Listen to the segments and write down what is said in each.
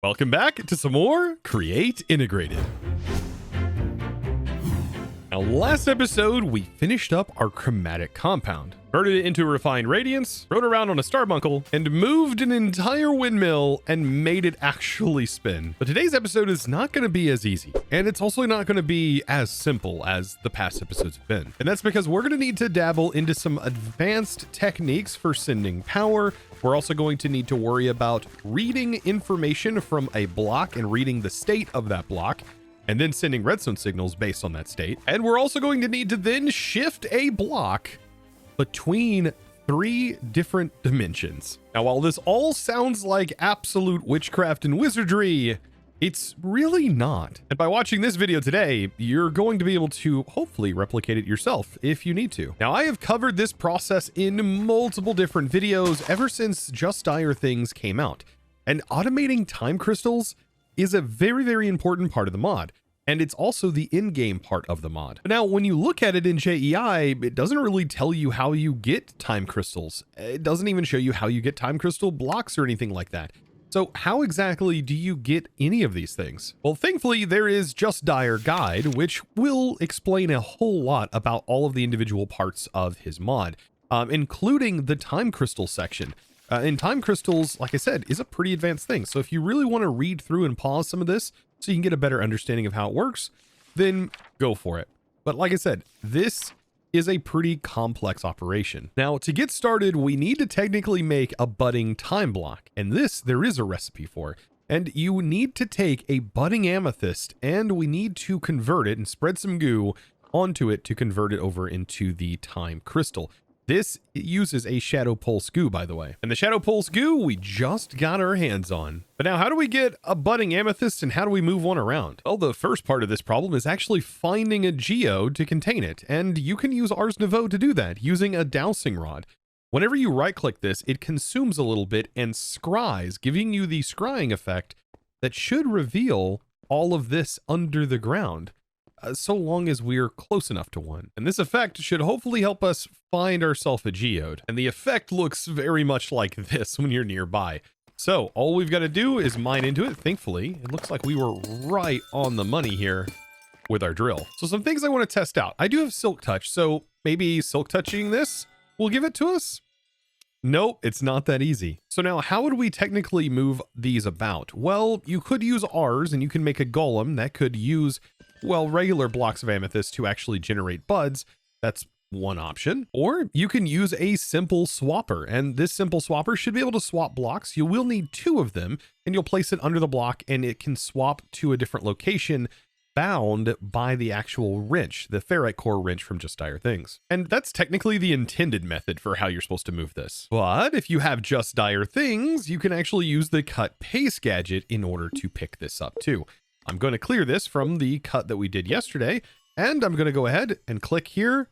Welcome back to some more Create Integrated. Now, last episode, we finished up our chromatic compound, converted it into a refined radiance, rode around on a starbuncle, and moved an entire windmill and made it actually spin. But today's episode is not going to be as easy, and it's also not going to be as simple as the past episodes have been. And that's because we're going to need to dabble into some advanced techniques for sending power. We're also going to need to worry about reading information from a block and reading the state of that block, and then sending redstone signals based on that state. And we're also going to need to then shift a block between 3 different dimensions. Now, while this all sounds like absolute witchcraft and wizardry, it's really not. And by watching this video today, you're going to be able to hopefully replicate it yourself if you need to. Now, I have covered this process in multiple different videos ever since Just Dire Things came out. And automating time crystals is a very, very important part of the mod. And it's also the in-game part of the mod. But now, when you look at it in JEI, it doesn't really tell you how you get time crystals. It doesn't even show you how you get time crystal blocks or anything like that. So how exactly do you get any of these things? Well, thankfully, there is Just Dire Guide, which will explain a whole lot about all of the individual parts of his mod, including the time crystal section. And time crystals, like I said, is a pretty advanced thing. So if you really want to read through and pause some of this so you can get a better understanding of how it works, then go for it. But like I said, this is a pretty complex operation. Now, to get started, we need to technically make a budding time block, and this there is a recipe for. And you need to take a budding amethyst, and we need to convert it and spread some goo onto it to convert it over into the time crystal. This uses a Shadow Pulse goo, by the way. And the Shadow Pulse goo we just got our hands on. But now, how do we get a budding amethyst and how do we move one around? Well, the first part of this problem is actually finding a geode to contain it. And you can use Ars Nouveau to do that using a dowsing rod. Whenever you right-click this, it consumes a little bit and scries, giving you the scrying effect that should reveal all of this under the ground. So long as we're close enough to one. And this effect should hopefully help us find ourselves a geode. And the effect looks very much like this when you're nearby. So all we've got to do is mine into it. Thankfully, it looks like we were right on the money here with our drill. So some things I want to test out. I do have silk touch, so maybe silk touching this will give it to us. Nope, it's not that easy. So now how would we technically move these about? Well, you could use Ars and you can make a golem that could use, well, regular blocks of amethyst to actually generate buds. That's one option. Or you can use a simple swapper, and this simple swapper should be able to swap blocks. You will need 2 of them, and you'll place it under the block and it can swap to a different location bound by the actual wrench, the ferrite core wrench from Just Dire Things. And that's technically the intended method for how you're supposed to move this. But if you have Just Dire Things, you can actually use the cut paste gadget in order to pick this up too. I'm going to clear this from the cut that we did yesterday, and I'm going to go ahead and click here,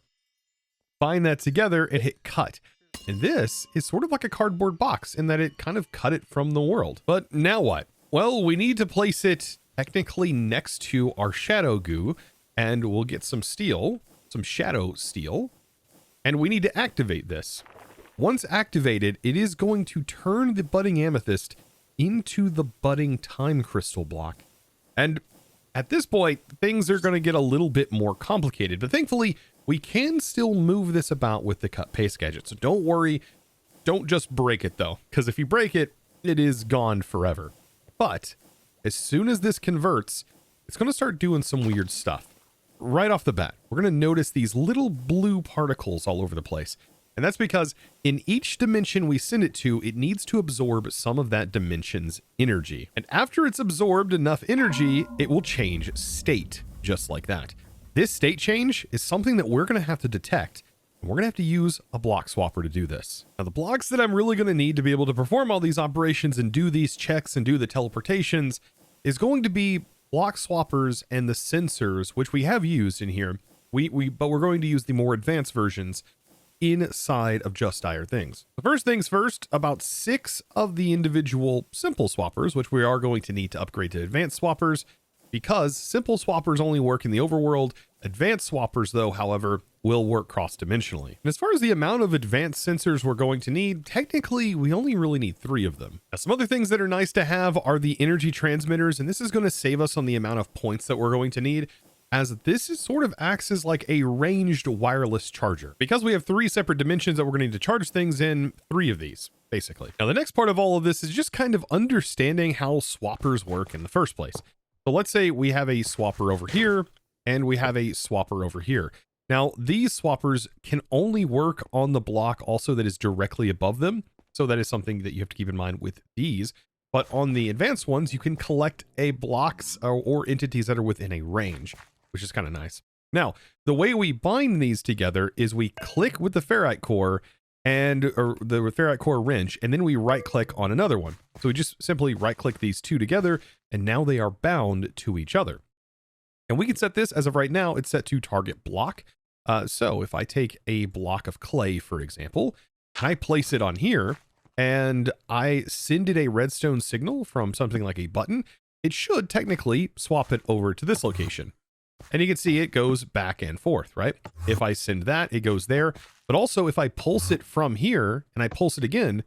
bind that together, and hit cut. And this is sort of like a cardboard box in that it kind of cut it from the world. But now what? Well, we need to place it technically next to our shadow goo, and we'll get some steel, some shadow steel, and we need to activate this. Once activated, it is going to turn the budding amethyst into the budding time crystal block. And at this point, things are going to get a little bit more complicated, but thankfully we can still move this about with the cut paste gadget. So don't worry, don't just break it though, because if you break it, it is gone forever. But as soon as this converts, it's going to start doing some weird stuff. Right off the bat, we're going to notice these little blue particles all over the place. And that's because in each dimension we send it to, it needs to absorb some of that dimension's energy. And after it's absorbed enough energy, it will change state, just like that. This state change is something that we're going to have to detect. And we're going to have to use a block swapper to do this. Now, the blocks that I'm really going to need to be able to perform all these operations and do these checks and do the teleportations is going to be block swappers and the sensors, which we have used in here. But we're going to use the more advanced versions inside of Just Dire Things. The first things first, about 6 of the individual simple swappers, which we are going to need to upgrade to advanced swappers, because simple swappers only work in the overworld. Advanced swappers, though, however, will work cross-dimensionally. And as far as the amount of advanced sensors we're going to need, technically, we only really need 3 of them. Now, some other things that are nice to have are the energy transmitters, and this is going to save us on the amount of points that we're going to need, as this is sort of acts as like a ranged wireless charger. Because we have 3 separate dimensions that we're going to need to charge things in, 3 of these, basically. Now, the next part of all of this is just kind of understanding how swappers work in the first place. So let's say we have a swapper over here, and we have a swapper over here. Now, these swappers can only work on the block also that is directly above them. So that is something that you have to keep in mind with these. But on the advanced ones, you can collect a blocks or entities that are within a range, which is kind of nice. Now, the way we bind these together is we click with the ferrite core or the ferrite core wrench, and then we right click on another one. So we just simply right click these 2 together, and now they are bound to each other. And we can set this, as of right now, it's set to target block. So if I take a block of clay, for example, I place it on here and I send it a redstone signal from something like a button, it should technically swap it over to this location. And you can see it goes back and forth, right? If I send that, it goes there. But also if I pulse it from here and I pulse it again,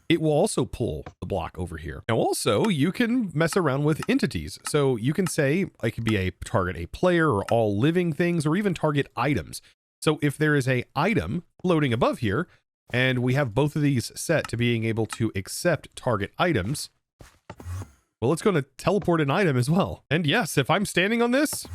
it will also pull the block over here. Now also you can mess around with entities. So you can say it could be a target a player or all living things or even target items. So if there is a item floating above here and we have both of these set to being able to accept target items, well, it's going to teleport an item as well. And yes, if I'm standing on this,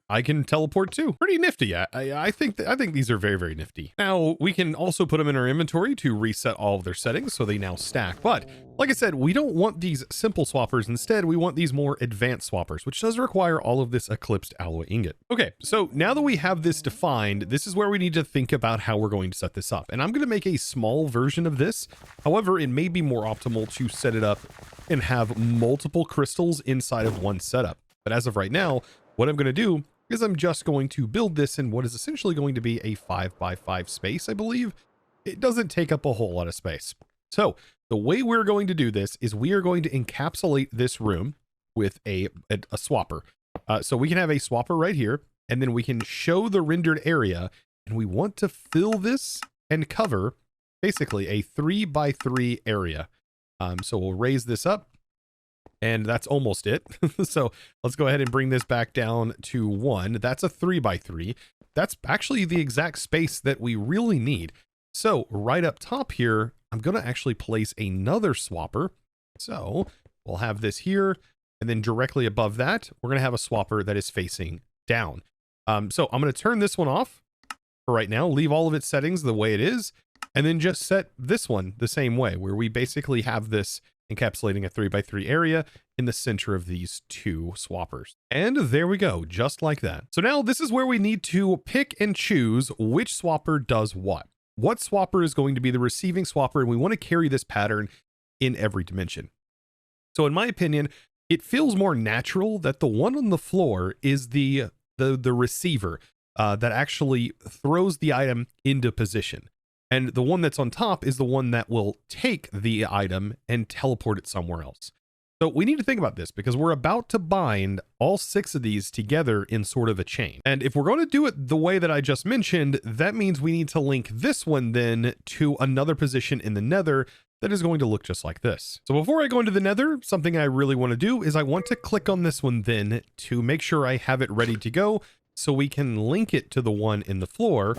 I can teleport too. Pretty nifty. I think these are very, very nifty. Now we can also put them in our inventory to reset all of their settings so they now stack. But like I said, we don't want these simple swappers. Instead, we want these more advanced swappers, which does require all of this eclipsed alloy ingot. Okay, so now that we have this defined, this is where we need to think about how we're going to set this up. And I'm going to make a small version of this. However, it may be more optimal to set it up and have multiple crystals inside of one setup. But as of right now, what I'm going to do is I'm just going to build this in what is essentially going to be a 5x5 space, I believe. It doesn't take up a whole lot of space. So the way we're going to do this is we are going to encapsulate this room with a swapper. So we can have a swapper right here, and then we can show the rendered area, and we want to fill this and cover basically a 3x3 area. So we'll raise this up. And that's almost it. So let's go ahead and bring this back down to 1. That's a 3x3. That's actually the exact space that we really need. So right up top here, I'm going to actually place another swapper. So we'll have this here. And then directly above that, we're going to have a swapper that is facing down. So I'm going to turn this one off for right now, leave all of its settings the way it is, and then just set this one the same way, where we basically have this encapsulating a 3x3 area in the center of these 2 swappers. And there we go, just like that. So now this is where we need to pick and choose which swapper does what. What swapper is going to be the receiving swapper, and we want to carry this pattern in every dimension. So in my opinion, it feels more natural that the one on the floor is the receiver that actually throws the item into position. And the one that's on top is the one that will take the item and teleport it somewhere else. So we need to think about this because we're about to bind all 6 of these together in sort of a chain. And if we're going to do it the way that I just mentioned, that means we need to link this one then to another position in the nether that is going to look just like this. So before I go into the nether, something I really want to do is I want to click on this one then to make sure I have it ready to go so we can link it to the one in the floor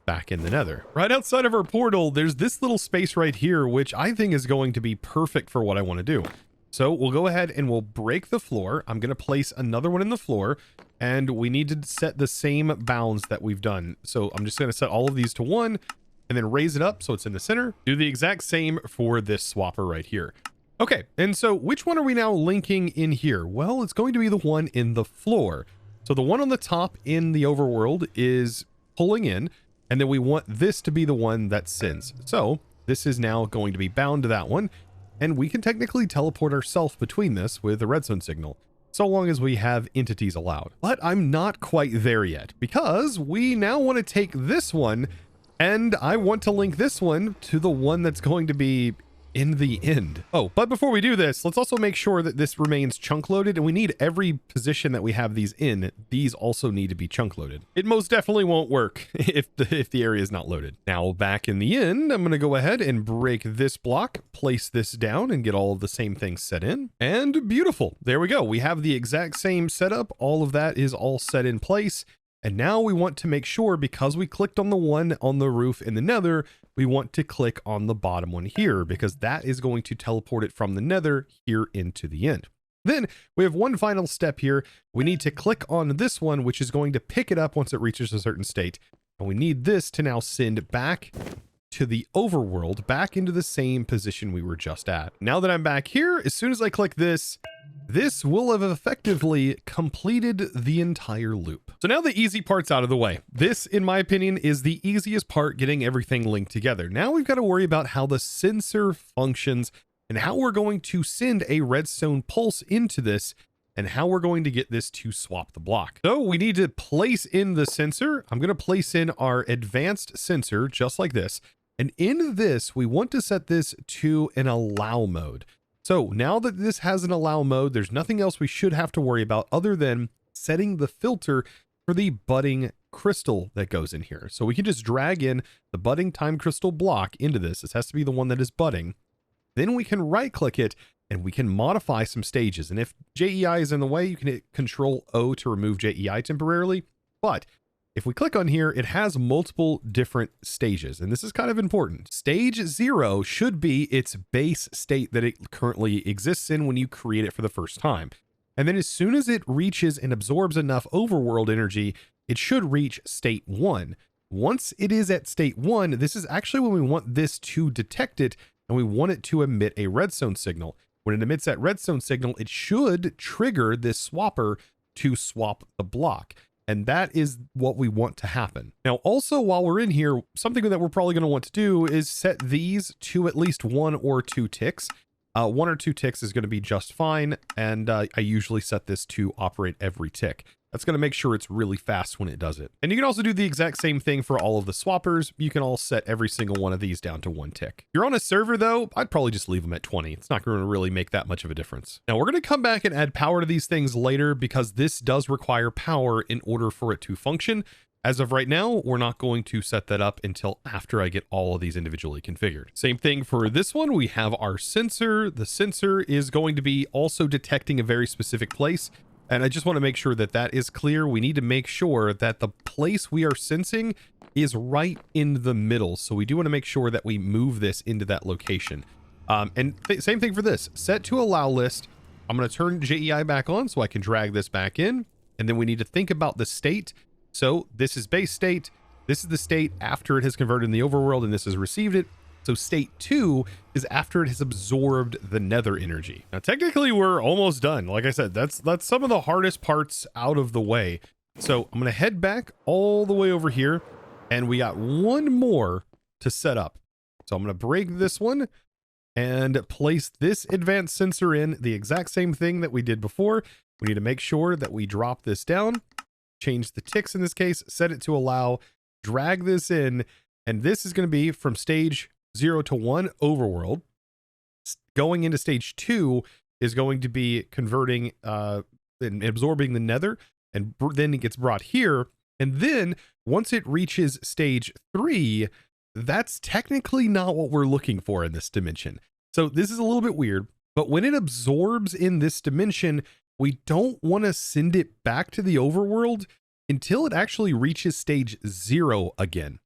back in the nether. Right outside of our portal, there's this little space right here, which I think is going to be perfect for what I want to do. So we'll go ahead and we'll break the floor. I'm going to place another one in the floor, and we need to set the same bounds that we've done. So I'm just going to set all of these to 1 and then raise it up so it's in the center. Do the exact same for this swapper right here. Okay, and so which one are we now linking in here? Well, it's going to be the one in the floor. So the one on the top in the overworld is pulling in, and then we want this to be the one that sends. So this is now going to be bound to that one. And we can technically teleport ourselves between this with a redstone signal, so long as we have entities allowed. But I'm not quite there yet, because we now want to take this one, and I want to link this one to the one that's going to be in the end. Oh, but before we do this, let's also make sure that this remains chunk loaded, and we need every position that we have these in. These also need to be chunk loaded. It most definitely won't work if the area is not loaded. Now back in the end, I'm going to go ahead and break this block, place this down, and get all of the same things set in. And beautiful. There we go. We have the exact same setup. All of that is all set in place. And now we want to make sure, because we clicked on the one on the roof in the nether, we want to click on the bottom one here, because that is going to teleport it from the nether here into the end. Then we have one final step here. We need to click on this one, which is going to pick it up once it reaches a certain state. And we need this to now send back to the overworld, back into the same position we were just at. Now that I'm back here, as soon as I click this, this will have effectively completed the entire loop. So now the easy part's out of the way. This, in my opinion, is the easiest part, getting everything linked together. Now we've got to worry about how the sensor functions and how we're going to send a redstone pulse into this and how we're going to get this to swap the block. So we need to place in the sensor. I'm going to place in our advanced sensor just like this. And in this, we want to set this to an allow mode. So now that this has an allow mode, there's nothing else we should have to worry about other than setting the filter for the budding crystal that goes in here. So we can just drag in the budding time crystal block into this. This has to be the one that is budding. Then we can right click it and we can modify some stages. And if JEI is in the way, you can hit Control O to remove JEI temporarily. But if we click on here, it has multiple different stages, and this is kind of important. Stage 0 should be its base state that it currently exists in when you create it for the first time. And then as soon as it reaches and absorbs enough overworld energy, it should reach state 1. Once it is at state 1, this is actually when we want this to detect it, and we want it to emit a redstone signal. When it emits that redstone signal, it should trigger this swapper to swap the block. And that is what we want to happen. Now, also, while we're in here, something that we're probably going to want to do is set these to at least 1 or 2 ticks. 1 or 2 ticks is going to be just fine. And I usually set this to operate every tick. That's going to make sure it's really fast when it does it. And you can also do the exact same thing for all of the swappers. You can all set every single one of these down to 1 tick. If you're on a server though, I'd probably just leave them at 20. It's not going to really make that much of a difference. Now we're going to come back and add power to these things later because this does require power in order for it to function. As of right now, we're not going to set that up until after I get all of these individually configured. Same thing for this one. We have our sensor. The sensor is going to be also detecting a very specific place. And I just want to make sure that that is clear. We need to make sure that the place we are sensing is right in the middle. So we do want to make sure that we move this into that location. Same thing for this. Set to allow list. I'm going to turn JEI back on so I can drag this back in. And then we need to think about the state. So this is base state. This is the state after it has converted in the overworld and this has received it. So state 2 is after it has absorbed the nether energy. Now, technically, we're almost done. Like I said, that's some of the hardest parts out of the way. So I'm going to head back all the way over here, and we got one more to set up. So I'm going to break this one and place this advanced sensor in, the exact same thing that we did before. We need to make sure that we drop this down, change the ticks in this case, set it to allow, drag this in, and this is going to be from stage 0 to 1 overworld. Going into stage 2 is going to be converting and absorbing the nether, and then it gets brought here. And then once it reaches stage 3, that's technically not what we're looking for in this dimension. So this is a little bit weird, but when it absorbs in this dimension, we don't want to send it back to the overworld until it actually reaches stage 0 again.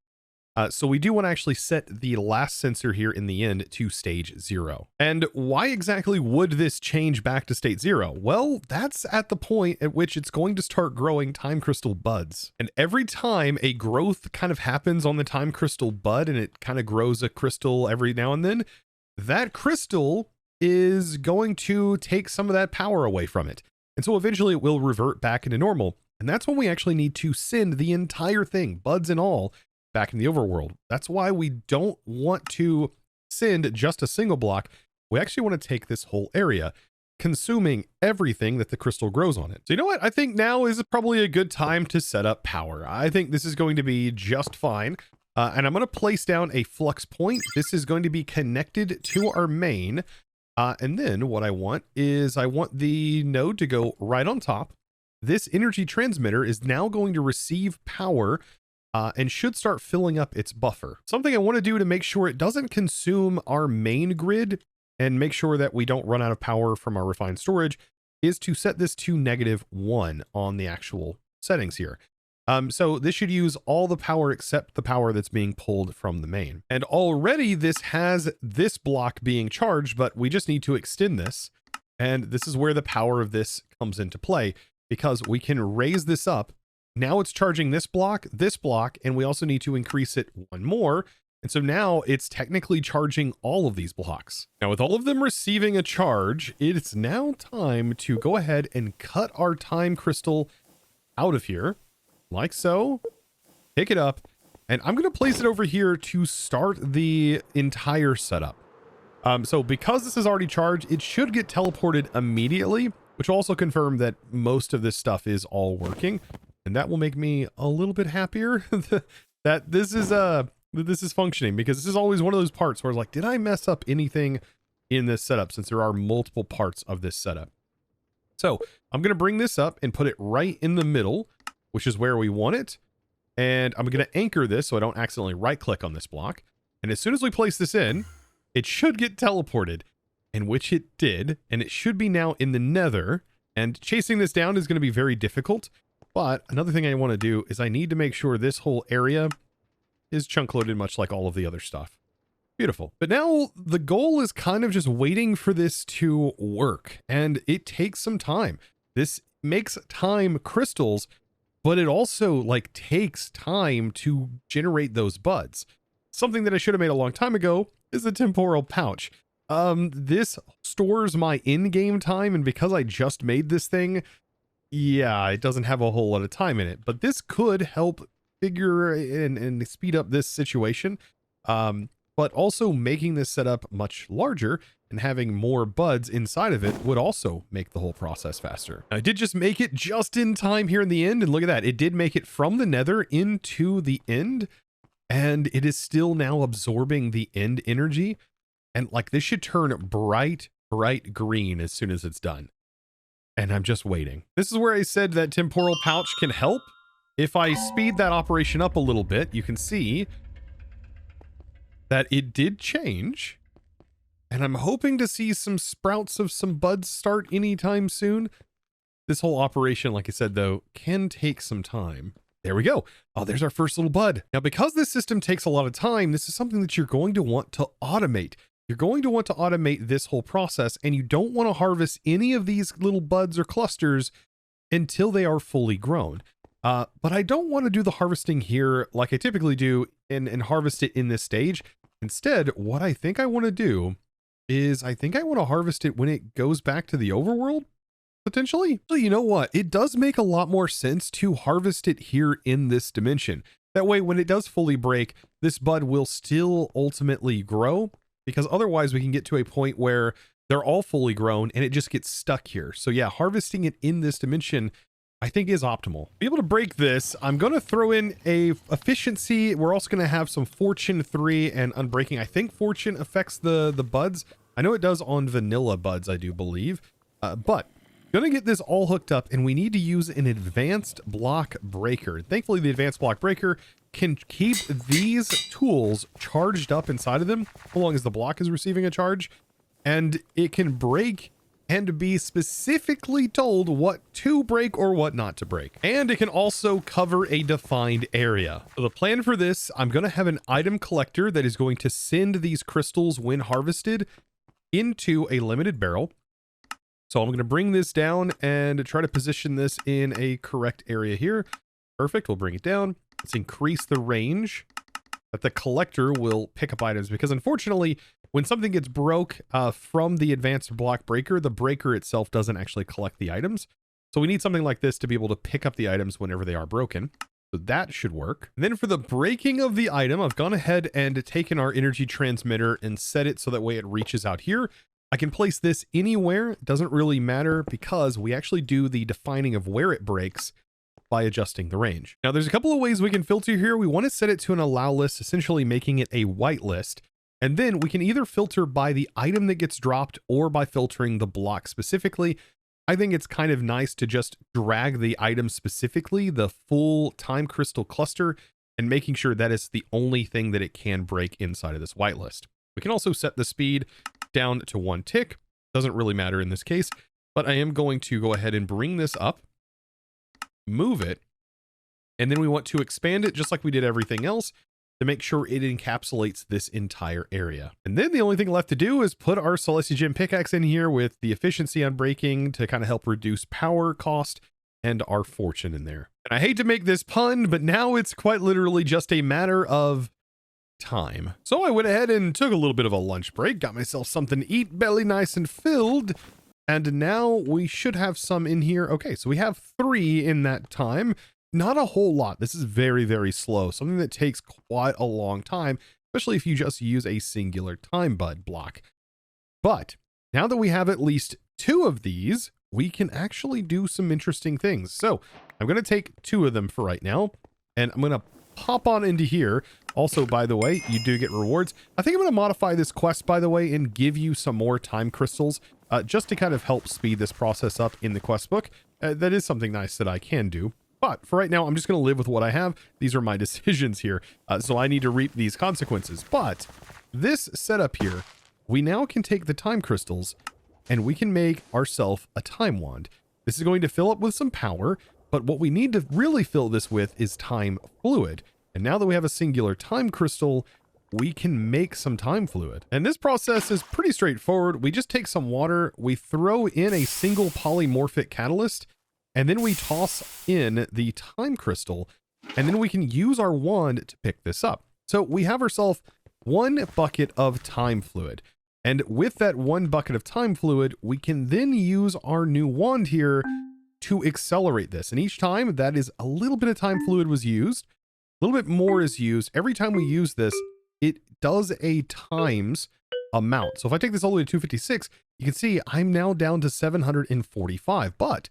So we do want to actually set the last sensor here in the end to stage 0. And why exactly would this change back to state 0? Well, that's at the point at which it's going to start growing time crystal buds. And every time a growth kind of happens on the time crystal bud and it kind of grows a crystal every now and then, that crystal is going to take some of that power away from it. And so eventually it will revert back into normal. And that's when we actually need to send the entire thing, buds and all, back in the overworld. That's why we don't want to send just a single block. We actually want to take this whole area, consuming everything that the crystal grows on it. So you know what? I think now is probably a good time to set up power. I think this is going to be just fine. And I'm going to place down a flux point. This is going to be connected to our main. And then what I want is I want the node to go right on top. This energy transmitter is now going to receive power and should start filling up its buffer. Something I want to do to make sure it doesn't consume our main grid and make sure that we don't run out of power from our refined storage is to set this to -1 on the actual settings here. So this should use all the power except the power that's being pulled from the main. And already this has this block being charged, but we just need to extend this. And this is where the power of this comes into play, because we can raise this up. Now it's charging this block, and we also need to increase it one more. And so now it's technically charging all of these blocks. Now with all of them receiving a charge, it's now time to go ahead and cut our time crystal out of here. Like so, pick it up, and I'm going to place it over here to start the entire setup. So because this is already charged, it should get teleported immediately, which will also confirm that most of this stuff is all working. And that will make me a little bit happier that this is functioning, because this is always one of those parts where it's like, did I mess up anything in this setup, since there are multiple parts of this setup? So I'm going to bring this up and put it right in the middle, which is where we want it. And I'm going to anchor this so I don't accidentally right click on this block. And as soon as we place this in, it should get teleported, and which it did. And it should be now in the nether, and chasing this down is going to be very difficult. But another thing I want to do is I need to make sure this whole area is chunk loaded, much like all of the other stuff. Beautiful. But now the goal is kind of just waiting for this to work, and it takes some time. This makes time crystals, but it also like takes time to generate those buds. Something that I should have made a long time ago is a temporal pouch. This stores my in-game time, and because I just made this thing, yeah, it doesn't have a whole lot of time in it, but this could help figure and speed up this situation. But also making this setup much larger and having more buds inside of it would also make the whole process faster. I did just make it just in time here in the end, and look at that. It did make it from the nether into the end, and it is still now absorbing the end energy. And like, this should turn bright green as soon as it's done. And I'm just waiting. This is where I said that temporal pouch can help. If I speed that operation up a little bit, you can see that it did change. And I'm hoping to see some sprouts of some buds start anytime soon. This whole operation, like I said, though, can take some time. There we go. Oh, there's our first little bud. Now, because this system takes a lot of time, this is something that you're going to want to automate. You're going to want to automate this whole process, and you don't want to harvest any of these little buds or clusters until they are fully grown. But I don't want to do the harvesting here like I typically do and harvest it in this stage. Instead, what I think I want to do is I think I want to harvest it when it goes back to the overworld, potentially. So you know what? It does make a lot more sense to harvest it here in this dimension. That way, when it does fully break, this bud will still ultimately grow, because otherwise we can get to a point where they're all fully grown and it just gets stuck here. So yeah, harvesting it in this dimension I think is optimal. To be able to break this, I'm going to throw in a efficiency. We're also going to have some fortune 3 and unbreaking. I think fortune affects the buds. I know it does on vanilla buds, I do believe. But going to get this all hooked up, and we need to use an advanced block breaker. Thankfully, the advanced block breaker can keep these tools charged up inside of them, so long as the block is receiving a charge, and it can break and be specifically told what to break or what not to break. And it can also cover a defined area. So the plan for this, I'm going to have an item collector that is going to send these crystals when harvested into a limited barrel. So I'm going to bring this down and try to position this in a correct area here. Perfect. We'll bring it down. Let's increase the range that the collector will pick up items, because unfortunately, when something gets broke from the advanced block breaker, the breaker itself doesn't actually collect the items. So we need something like this to be able to pick up the items whenever they are broken. So that should work. And then for the breaking of the item, I've gone ahead and taken our energy transmitter and set it so that way it reaches out here. I can place this anywhere. It doesn't really matter, because we actually do the defining of where it breaks by adjusting the range. Now there's a couple of ways we can filter here. We want to set it to an allow list, essentially making it a whitelist. And then we can either filter by the item that gets dropped or by filtering the block specifically. I think it's kind of nice to just drag the item specifically, the full time crystal cluster, and making sure that is the only thing that it can break inside of this whitelist. We can also set the speed down to 1 tick. Doesn't really matter in this case, but I am going to go ahead and bring this up, move it, and then we want to expand it just like we did everything else to make sure it encapsulates this entire area. And then the only thing left to do is put our Celestigem pickaxe in here with the efficiency on breaking to kind of help reduce power cost and our fortune in there. And I hate to make this pun, but now it's quite literally just a matter of time. So I went ahead and took a little bit of a lunch break, got myself something to eat, belly nice and filled. And now we should have some in here. Okay, so we have 3 in that time. Not a whole lot. This is very, very slow. Something that takes quite a long time, especially if you just use a singular time bud block. But now that we have at least 2 of these, we can actually do some interesting things. So I'm going to take 2 of them for right now, and I'm going to pop on into here. Also, by the way, you do get rewards. I think I'm going to modify this quest, by the way, and give you some more time crystals just to kind of help speed this process up in the quest book. That is something nice that I can do. But for right now, I'm just going to live with what I have. These are my decisions here. So I need to reap these consequences. But this setup here, we now can take the time crystals and we can make ourselves a time wand. This is going to fill up with some power, but what we need to really fill this with is time fluid. And now that we have a singular time crystal, we can make some time fluid. And this process is pretty straightforward. We just take some water, we throw in a single polymorphic catalyst, and then we toss in the time crystal, and then we can use our wand to pick this up. So we have ourselves 1 bucket of time fluid. And with that 1 bucket of time fluid, we can then use our new wand here to accelerate this. And each time that is a little bit of time fluid was used, a little bit more is used. Every time we use this, it does a times amount. So if I take this all the way to 256, you can see I'm now down to 745, but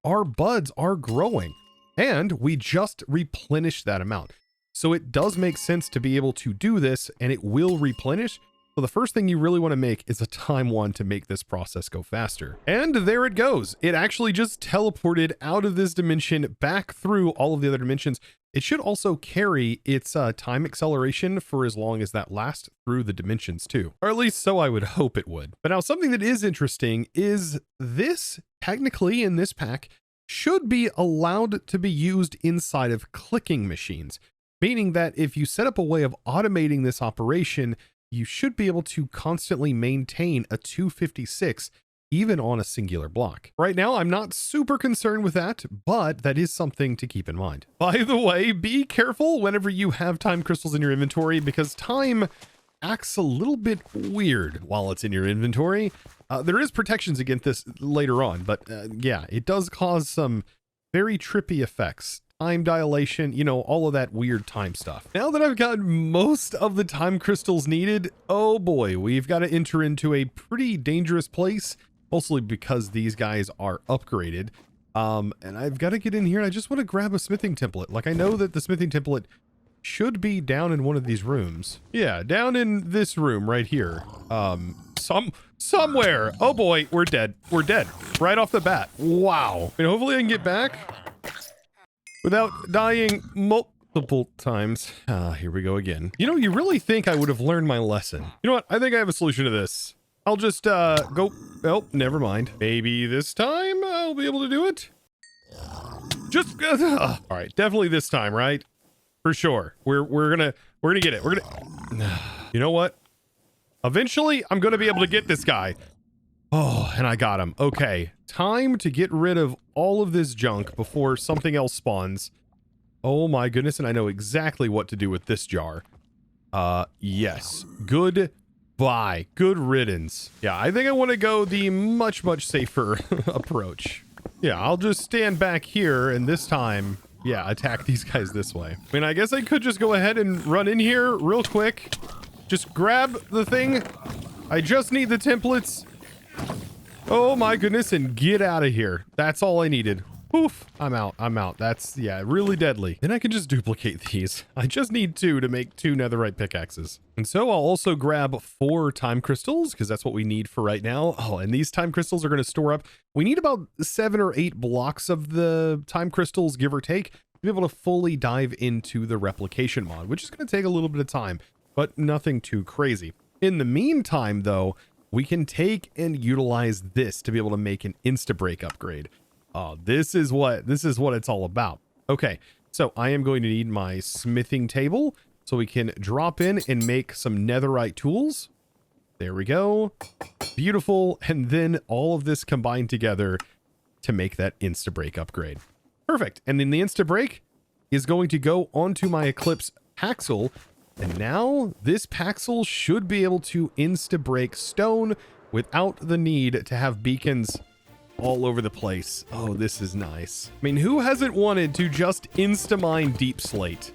our buds are growing and we just replenished that amount. So it does make sense to be able to do this, and it will replenish. So the first thing you really want to make is a time wand to make this process go faster. And there it goes. It actually just teleported out of this dimension back through all of the other dimensions. It should also carry its time acceleration for as long as that lasts through the dimensions too. Or at least so I would hope it would. But now something that is interesting is this, technically in this pack, should be allowed to be used inside of clicking machines. Meaning that if you set up a way of automating this operation, you should be able to constantly maintain a 256 even on a singular block. Right now, I'm not super concerned with that, but that is something to keep in mind. By the way, be careful whenever you have time crystals in your inventory, because time acts a little bit weird while it's in your inventory. There is protections against this later on, but yeah, it does cause some very trippy effects. Time dilation, you know, all of that weird time stuff. Now that I've got most of the time crystals needed, oh boy, we've got to enter into a pretty dangerous place, mostly because these guys are upgraded. And I've got to get in here, and I just want to grab a smithing template. Like, I know that the smithing template should be down in one of these rooms. Yeah, down in this room right here. Somewhere. Oh boy, we're dead. We're dead right off the bat. Wow. I mean, hopefully I can get back without dying multiple times. Here we go again. You know, you really think I would have learned my lesson. You know what? I think I have a solution to this. I'll just go. Oh, never mind. Maybe this time I'll be able to do it. Just all right. Definitely this time, right? For sure. We're gonna get it. We're gonna. You know what? Eventually, I'm gonna be able to get this guy. Oh, and I got him. Okay, time to get rid of all of this junk before something else spawns. Oh my goodness, and I know exactly what to do with this jar. Yes. Goodbye. Good riddance. Yeah, I think I want to go the much safer approach. Yeah, I'll just stand back here, and this time, yeah, attack these guys this way. I mean, I guess I could just go ahead and run in here real quick. Just grab the thing. I just need the templates. Oh my goodness, and get out of here. That's all I needed. Oof, I'm out. That's, yeah, really deadly. Then I can just duplicate these. I just need 2 to make 2 netherite pickaxes. And so I'll also grab 4 time crystals because that's what we need for right now. Oh, and these time crystals are going to store up. We need about 7 or 8 blocks of the time crystals, give or take, to be able to fully dive into the replication mod, which is going to take a little bit of time, but nothing too crazy. In the meantime, though, we can take and utilize this to be able to make an Insta break upgrade. Oh, this is what it's all about. Okay, so I am going to need my smithing table so we can drop in and make some netherite tools. There we go. Beautiful. And then all of this combined together to make that Insta break upgrade. Perfect. And then the Insta break is going to go onto my Eclipse Paxel. And now this Paxel should be able to Insta break stone without the need to have beacons all over the place. Oh, this is nice. I mean, who hasn't wanted to just insta-mine deep slate?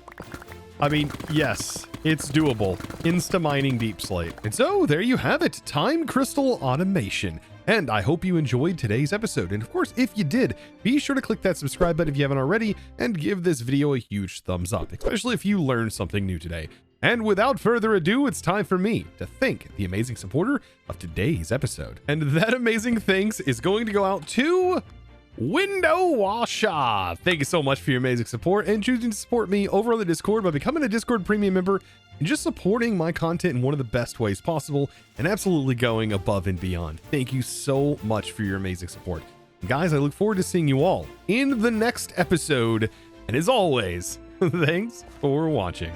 I mean, yes, it's doable. Insta-mining deep slate. And so there you have it, time crystal automation. And I hope you enjoyed today's episode. And of course, if you did, be sure to click that subscribe button if you haven't already and give this video a huge thumbs up, especially if you learned something new today. And without further ado, it's time for me to thank the amazing supporter of today's episode. And that amazing thanks is going to go out to Window Washer. Thank you so much for your amazing support and choosing to support me over on the Discord by becoming a Discord premium member and just supporting my content in one of the best ways possible and absolutely going above and beyond. Thank you so much for your amazing support. And guys, I look forward to seeing you all in the next episode. And as always, thanks for watching.